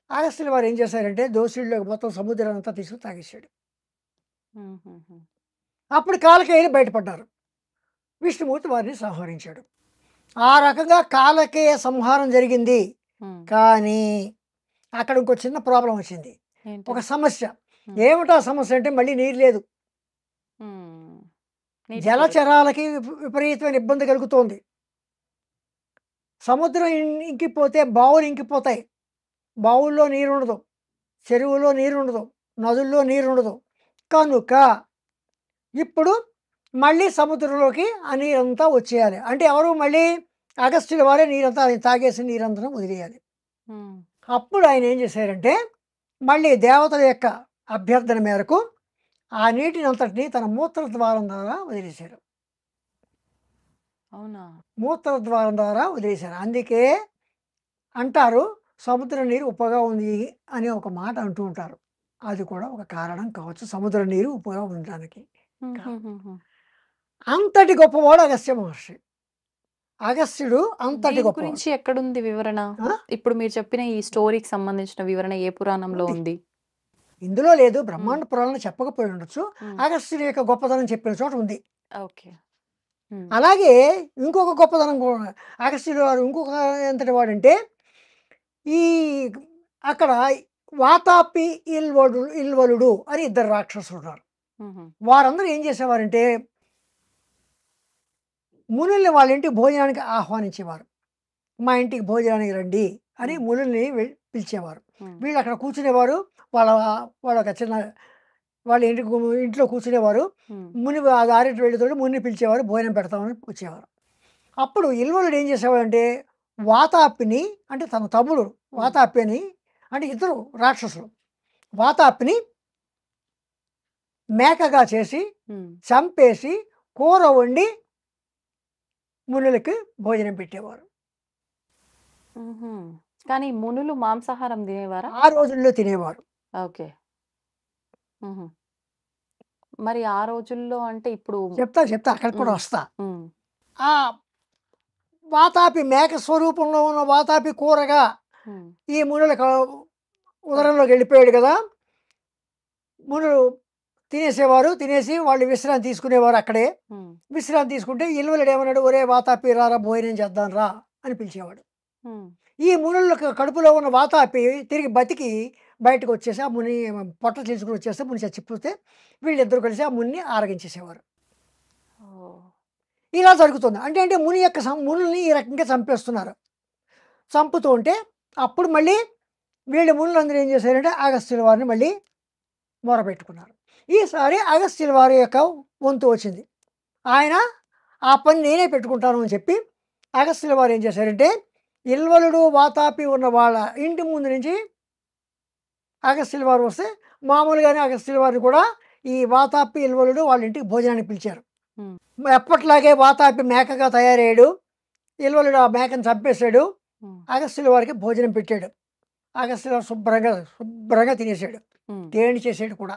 అగస్త్యుల వారు ఏం చేశారంటే దోషుల్లోకి మొత్తం సముద్రం అంతా తీసుకుని తాగేశాడు. ఉమ్, ఉమ్, ఉమ్, అప్పుడు కాలకేయులు బయటపడ్డారు. విష్ణుమూర్తి వారిని సంహరించాడు. ఆ రకంగా కాలకేయ సంహారం జరిగింది. ఉమ్, కానీ అక్కడ ఇంకో చిన్న ప్రాబ్లం వచ్చింది, ఏంటి? ఒక సమస్య. ఏమిటా సమస్య అంటే మళ్ళీ నీరు లేదు. ఉమ్, నీటి కొరత. జలచరాలకి విపరీతమైన ఇబ్బంది కలుగుతోంది. సముద్రం ఇంకిపోతే బావులు ఇంకిపోతాయి, బావుల్లో నీరు ఉండదు, చెరువులో నీరు ఉండదు, నదుల్లో నీరు ఉండదు. కనుక ఇప్పుడు మళ్ళీ సముద్రంలోకి ఆ నీరంతా వచ్చేయాలి. అంటే ఎవరు? మళ్ళీ అగస్త్యుల వారే నీరంతా తాగేసి నీరంతా వదిలేయాలి. ఉమ్, అప్పుడు ఆయన ఏం చేశారంటే మళ్ళీ దేవతల యొక్క అభ్యర్థన మేరకు ఆ నీటిని అంతటిని తన మూత్రద్వారం ద్వారా వదిలేశారు. అవునా? మూత్రద్వారం ద్వారా వదిలేశారు. అందుకే అంటారు సముద్ర నీరు ఉప్పగా ఉంది అని ఒక మాట అంటూ ఉంటారు. అది కూడా ఒక కారణం కావచ్చు, సముద్ర నీరు ఉప్పగా ఉండడానికి. ఉమ్, ఉమ్, ఉమ్, ఉమ్. అంతటి గొప్పవాడు అగస్త్య మహర్షి. అగస్త్యుడు అంతటి దీని గొప్పవాడు. గురించి ఎక్కడుంది వివరణ? ఆ? ఇప్పుడు మీరు చెప్పిన ఈ స్టోరీకి సంబంధించిన వివరణ ఏ పురాణంలో ఉంది. ఉంది? ఇందులో లేదు, బ్రహ్మాండ పురాణంలో చెప్పకపోయి ఉండొచ్చు. అగస్త్యుని యొక్క గొప్పతనం చెప్పిన చోట ఉంది. ఓకే. అలాగే ఇంకొక గొప్పతనం కూడా, అగస్త్యుడు వారు ఇంకొక ఎంతటి వాడంటే, ఈ అక్కడ వాతాపి ఇల్వలుడు అని ఇద్దరు రాక్షసులు ఉన్నారు. వారందరూ ఏం చేసేవారంటే మునుల్ని వాళ్ళ ఇంటికి భోజనానికి ఆహ్వానించేవారు. మా ఇంటికి భోజనానికి రండి అని మునుల్ని పిలిచేవారు. వీళ్ళు అక్కడ కూర్చునేవారు. వాళ్ళ వాళ్ళ చిన్న వాళ్ళ ఇంట్లో కూర్చునేవారు. ముని ఆ దారిటి వెళ్ళేతోడు ముని పిలిచేవారు, భోజనం పెడతామని వచ్చేవారు. అప్పుడు ఇల్వలుడు ఏం చేసేవాడంటే వాతాపిని, అంటే తన తమ్ముడు వాతాపిని, అంటే ఇద్దరు రాక్షసులు, వాతాపిని మేకగా చేసి చంపేసి కూర వండి మునులకి భోజనం పెట్టేవారు. కానీ మునులు మాంసాహారం తినేవారా? ఆ రోజుల్లో తినేవారు. ఓకే. మరి ఆ రోజుల్లో అంటే ఇప్పుడు చెప్తా అక్కడ కూడా వస్తా. ఆ వాతాపి మేక స్వరూపంలో ఉన్న వాతాపి కూరగా ఈ మునులకు ఉదరంలోకి వెళ్ళిపోయాడు కదా. మునులు తినేసేవారు. తినేసి వాళ్ళు విశ్రాంతి తీసుకునేవారు. అక్కడే విశ్రాంతి తీసుకుంటే ఇల్వలుడు ఏమన్నాడు, ఒరే వాతాపి రారా భోజనం చేద్దాం రా అని పిలిచేవాడు. ఈ మునులకు కడుపులో ఉన్న వాతాపి తిరిగి బతికి బయటకు వచ్చేసి ఆ ముని పొట్ట తీసుకుని వచ్చేస్తే ముని చచ్చిపోతే వీళ్ళిద్దరు కలిసి ఆ మునిని ఆరగించేసేవారు. ఇలా జరుగుతుంది. అంటే ముని యొక్క మునుల్ని ఈ రకంగా చంపేస్తున్నారు. చంపుతూ ఉంటే అప్పుడు మళ్ళీ వీళ్ళ మునులందరూ ఏం చేశారంటే అగస్త్యుల వారిని మళ్ళీ మొరపెట్టుకున్నారు. ఈసారి అగస్త్యుల వారి యొక్క వంతు వచ్చింది. ఆయన ఆ పని నేనే పెట్టుకుంటాను అని చెప్పి అగస్త్యుల వారు ఏం చేశారంటే ఇల్వలుడు వాతాపి ఉన్న వాళ్ళ ఇంటి ముందు నుంచి అగస్త్యుల వారు వస్తే మామూలుగానే అగస్త్యుల వారిని కూడా ఈ వాతాపి ఇల్వలుడు వాళ్ళ ఇంటికి భోజనానికి పిలిచారు. ఎప్పట్లాగే వాతాపి మేకగా తయారయ్యాడు. ఇల్వలుడు ఆ మేకను చంపేశాడు. అగస్త్యుల వారికి భోజనం పెట్టాడు. అగస్త్యుల వారు శుభ్రంగా తినేసాడు, తేణి చేసాడు కూడా.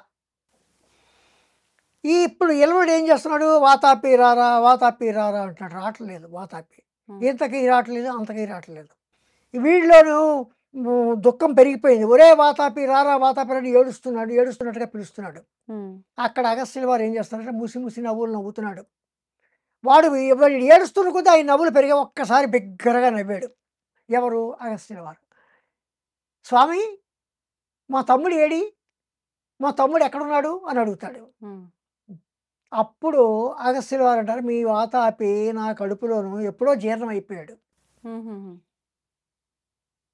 ఇప్పుడు ఇల్వలుడు ఏం చేస్తున్నాడు, వాతాపి రారా అంటున్నాడు. రావట్లేదు వాతాపి. ఇంతకీ రావట్లేదు, అంతకీ రావట్లేదు. వీళ్ళలోనూ దుఃఖం పెరిగిపోయింది. ఒరే వాతాపి రారా అని ఏడుస్తున్నట్టుగా పిలుస్తున్నాడు. అక్కడ అగస్త్యుల వారు ఏం చేస్తున్నారంటే ముసి నవ్వులు నవ్వుతున్నాడు. వాడు ఏడుస్తున్న కొద్దీ ఆయన నవ్వులు పెరిగి ఒక్కసారి బిగ్గరగా నవ్వాడు. ఎవరు? అగస్త్యుల వారు. స్వామి, మా తమ్ముడు ఏడి, మా తమ్ముడు ఎక్కడున్నాడు అని అడుగుతాడు. అప్పుడు అగస్త్యుల వారు అంటారు, మీ వాతాపి నా కడుపులోను ఎప్పుడో జీర్ణం అయిపోయాడు,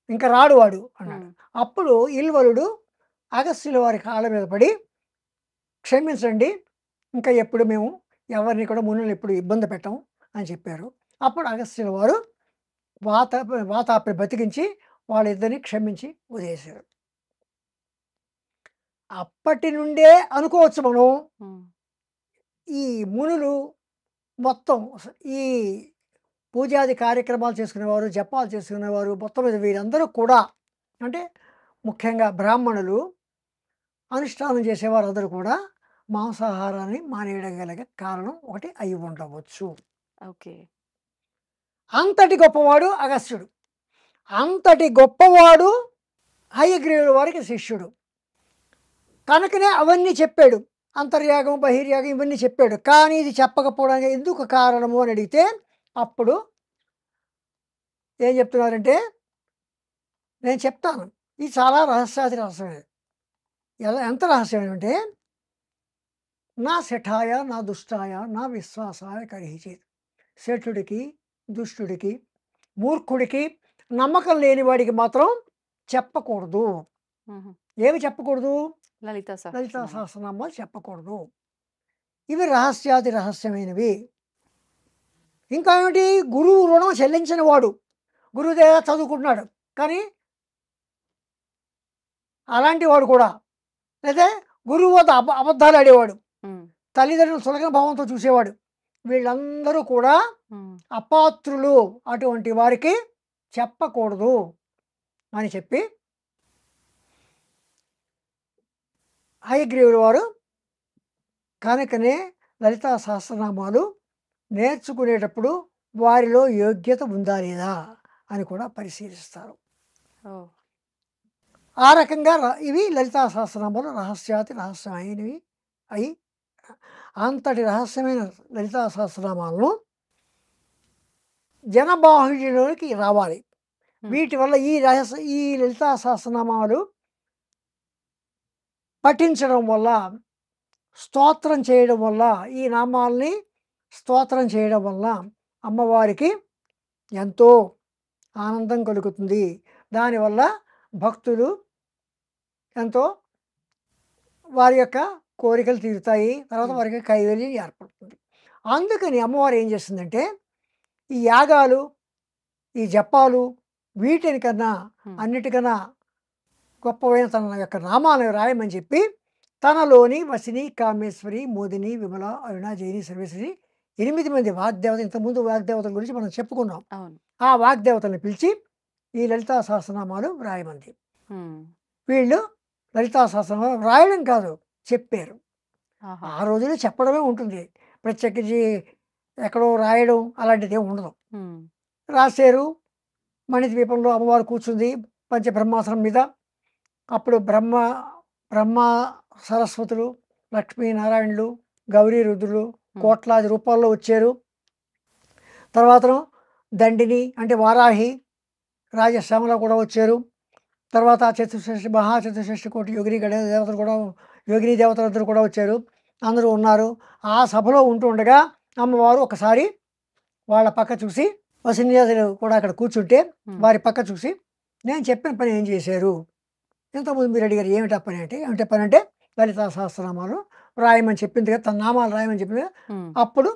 ఇంకా రాడు వాడు అన్నాడు. అప్పుడు ఇల్వలుడు అగస్త్యుల వారి కాళ్ళ మీద పడి క్షమించండి, ఇంకా ఎప్పుడు మేము ఎవరిని కూడా మునులను ఎప్పుడు ఇబ్బంది పెట్టాము అని చెప్పారు. అప్పుడు అగస్త్యుల వారు వాతాపి బతికించి వాళ్ళిద్దరిని క్షమించి వదిలేశారు. అప్పటి నుండే అనుకోవచ్చు మనం, ఈ మునులు మొత్తం ఈ పూజాది కార్యక్రమాలు చేసుకునేవారు, జపాలు చేసుకునేవారు, మొత్తం మీద వీరందరూ కూడా, అంటే ముఖ్యంగా బ్రాహ్మణులు అనుష్ఠానం చేసేవారు అందరూ కూడా మాంసాహారాన్ని మానేయడం కారణం ఒకటి అయి ఉండవచ్చు. ఓకే. అంతటి గొప్పవాడు అగస్త్యుడు. అంతటి గొప్పవాడు హయగ్రీవుల వారికి శిష్యుడు కనుకనే అవన్నీ చెప్పాడు. అంతర్యాగం, బహిర్యాగం ఇవన్నీ చెప్పాడు. కానీ ఇది చెప్పకపోవడానికి ఎందుకు కారణము అని అడిగితే అప్పుడు ఏం చెప్తున్నారంటే, నేను చెప్తాను, ఇది చాలా రహస్యమే. ఎంత రహస్యమేంటే, నా శఠాయ నా దుష్టాయ నా విశ్వాసాయ కరిహిచేది. శఠుడికి, దుష్టుడికి, మూర్ఖుడికి, నమ్మకం లేని వాడికి మాత్రం చెప్పకూడదు. ఏమి చెప్పకూడదు? లలితా సహస్రనామాలు చెప్పకూడదు. ఇవి రహస్యమైనవి. ఇంకా ఏమిటి? గురువు రుణం చెల్లించిన వాడు, గురువు దగ్గర చదువుకుంటున్నాడు కానీ అలాంటి వాడు కూడా, లేదా గురువు వద్ద అబద్ధాలు ఆడేవాడు, తల్లిదండ్రులు సులభ భావంతో చూసేవాడు, వీళ్ళందరూ కూడా అపాత్రులు. అటువంటి వారికి చెప్పకూడదు అని చెప్పి హయగ్రీవుల వారు కనుకనే లలితా సహస్రనామాలు నేర్చుకునేటప్పుడు వారిలో యోగ్యత ఉందా లేదా అని కూడా పరిశీలిస్తారు. ఆ రకంగా ఇవి లలితా సహస్రనామాలు రహస్యాతి రహస్యమైనవి అయి అంతటి రహస్యమైన లలితా సహస్రనామాలను జనబాహుళ్యంలోకి రావాలి. వీటి వల్ల ఈ లలితా సహస్రనామాలు పఠించడం వల్ల, స్తోత్రం చేయడం వల్ల, ఈ నామాల్ని స్తోత్రం చేయడం వల్ల అమ్మవారికి ఎంతో ఆనందం కలుగుతుంది. దానివల్ల భక్తులు ఎంతో వారి యొక్క కోరికలు తీరుతాయి. తర్వాత వారికి కైవల్యం ఏర్పడుతుంది. అందుకని అమ్మవారు ఏం చేస్తుందంటే ఈ యాగాలు, ఈ జపాలు వీటికన్నా అన్నిటికన్నా గొప్పవైన తన యొక్క నామాలను రాయమని చెప్పి తనలోని వసిని, కామేశ్వరి, మోదిని, విమల, అరుణ, జైని, సర్వేశ్వరి 8 మంది వాగ్దేవత, ఇంతకుముందు వాగ్దేవతల గురించి మనం చెప్పుకున్నాం. ఆ వాగ్దేవతలను పిలిచి ఈ లలితా సహస్రనామాలు రాయమంది. వీళ్ళు లలితా సహస్రనామాలు రాయడం కాదు, చెప్పారు. ఆ రోజుల్లో చెప్పడమే ఉంటుంది, ప్రత్యేకించి ఎక్కడో రాయడం అలాంటిది ఏమి ఉండదు. రాశారు. మణిద్వీపంలో అమ్మవారు కూర్చుంది పంచబ్రహ్మాసనం మీద. అప్పుడు బ్రహ్మ సరస్వతులు, లక్ష్మీనారాయణులు, గౌరీ రుద్రులు కోట్లాది రూపాల్లో వచ్చారు. తర్వాత దండిని అంటే వారాహి, రాజశ్యామల కూడా వచ్చారు. తర్వాత చతుర్షష్ఠి మహాచతుర్షష్ఠి కోటి యోగిని గణ దేవతలు కూడా, యోగిని దేవతలందరూ కూడా వచ్చారు. అందరూ ఉన్నారు. ఆ సభలో ఉంటుండగా అమ్మవారు ఒకసారి వాళ్ళ పక్క చూసి, వసిన్యాసులు కూడా అక్కడ కూర్చుంటే వారి పక్క చూసి, నేను చెప్పిన పని ఏం చేశారు? ఇంతకుముందు మీరు అడిగారు ఏమిటా పని అంటే, ఏమిటా పని అంటే లలితా సహస్రనామాలు రాయమని చెప్పింది కదా, తన నామాలు రాయమని చెప్పింది కదా. అప్పుడు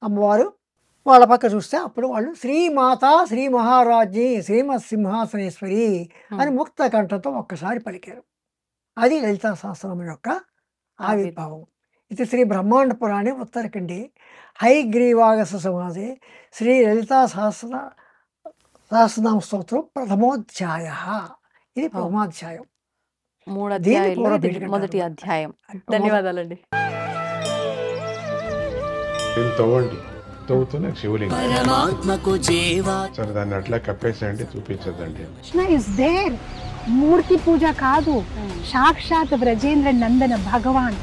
అమ్మవారు వాళ్ళ పక్క చూస్తే అప్పుడు వాళ్ళు శ్రీమాత శ్రీ మహారాజ్ఞి శ్రీమత్ సింహాసనేశ్వరి అని ముక్త కంఠంతో ఒక్కసారి పలికారు. అది లలితా సహస్రనామం యొక్క ఆవిర్భావం. ఇది శ్రీ బ్రహ్మాండ పురాణే ఉత్తరఖండే హైగ్రీవాగస సమాజే శ్రీ లలితా సహస్రనామ స్తోత్రం ప్రథమోధ్యాయ. ఇది ప్రథమాధ్యాయం. 3 అధ్యాయాల్లో ఇది మొదటి అధ్యాయం. ధన్యవాదాలండి. తవ్వుతున్న శివలింగం సరే దాన్ని అట్లా కప్పేసేయండి, చూపించదండి. Krishna is there. మూర్తి పూజ కాదు, సాక్షాత్ బ్రజేంద్ర నందన భగవాన్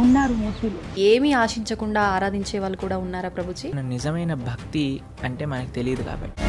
ఉన్నారు మూర్తిలో. ఏమీ ఆశించకుండా ఆరాధించే వాళ్ళు కూడా ఉన్నారా ప్రభుజీ? నిజమైన భక్తి అంటే మనకు తెలియదు కాబట్టి